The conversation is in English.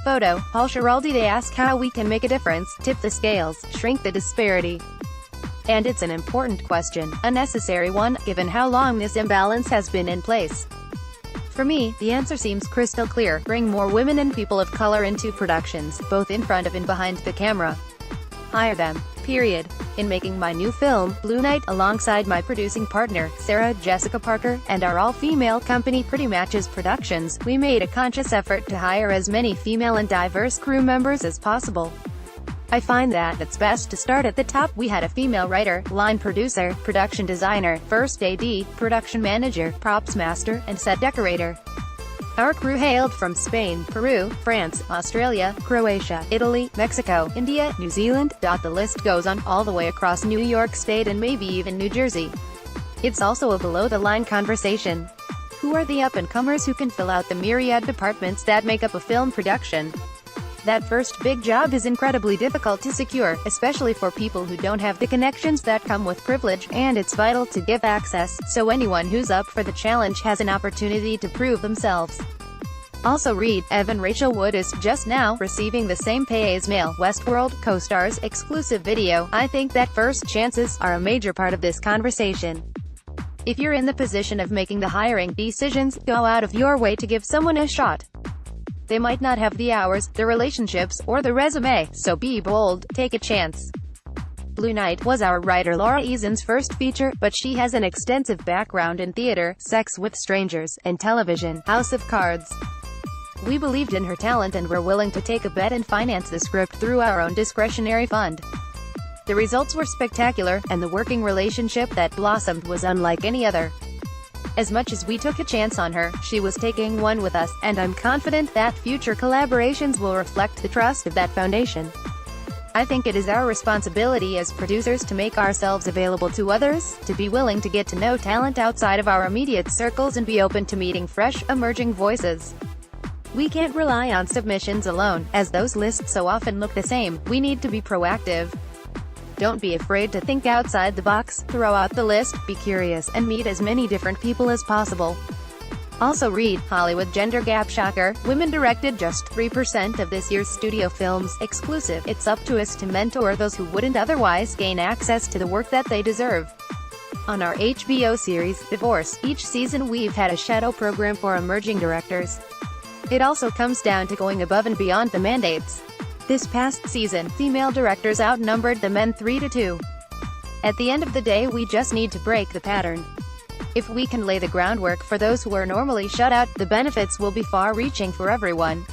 photo, Paul Schiraldi They ask how we can make a difference, tip the scales, shrink the disparity. And it's an important question, a necessary one, given how long this imbalance has been in place. For me, the answer seems crystal clear: bring more women and people of color into productions, both in front of and behind the camera. Hire them. Period. In making my new film, Blue Night, alongside my producing partner, Sarah Jessica Parker, and our all-female company Pretty Matches Productions, we made a conscious effort to hire as many female and diverse crew members as possible. I find that it's best to start at the top. We had a female writer, line producer, production designer, first AD, production manager, props master, and set decorator. Our crew hailed from Spain, Peru, France, Australia, Croatia, Italy, Mexico, India, New Zealand. The list goes on, all the way across New York State and maybe even New Jersey. It's also a below-the-line conversation. Who are the up-and-comers who can fill out the myriad departments that make up a film production? That first big job is incredibly difficult to secure, especially for people who don't have the connections that come with privilege, and it's vital to give access, so anyone who's up for the challenge has an opportunity to prove themselves. Also read, Evan Rachel Wood is just now receiving the same pay as male Westworld co-stars. Exclusive video. I think that first chances are a major part of this conversation. If you're in the position of making the hiring decisions, go out of your way to give someone a shot. They might not have the hours, the relationships, or the resume, so be bold, take a chance. Blue Night was our writer Laura Eason's first feature, but she has an extensive background in theater, Sex with Strangers, and television, House of Cards. We believed in her talent and were willing to take a bet and finance the script through our own discretionary fund. The results were spectacular, and the working relationship that blossomed was unlike any other. As much as we took a chance on her, she was taking one with us, and I'm confident that future collaborations will reflect the trust of that foundation. I think it is our responsibility as producers to make ourselves available to others, to be willing to get to know talent outside of our immediate circles and be open to meeting fresh, emerging voices. We can't rely on submissions alone, as those lists so often look the same. We need to be proactive. Don't be afraid to think outside the box, throw out the list, be curious, and meet as many different people as possible. Also read, Hollywood Gender Gap Shocker, women directed just 3% of this year's studio films. Exclusive. It's up to us to mentor those who wouldn't otherwise gain access to the work that they deserve. On our HBO series, Divorce, each season we've had a shadow program for emerging directors. It also comes down to going above and beyond the mandates. This past season, female directors outnumbered the men 3-2. At the end of the day, we just need to break the pattern. If we can lay the groundwork for those who are normally shut out, the benefits will be far-reaching for everyone.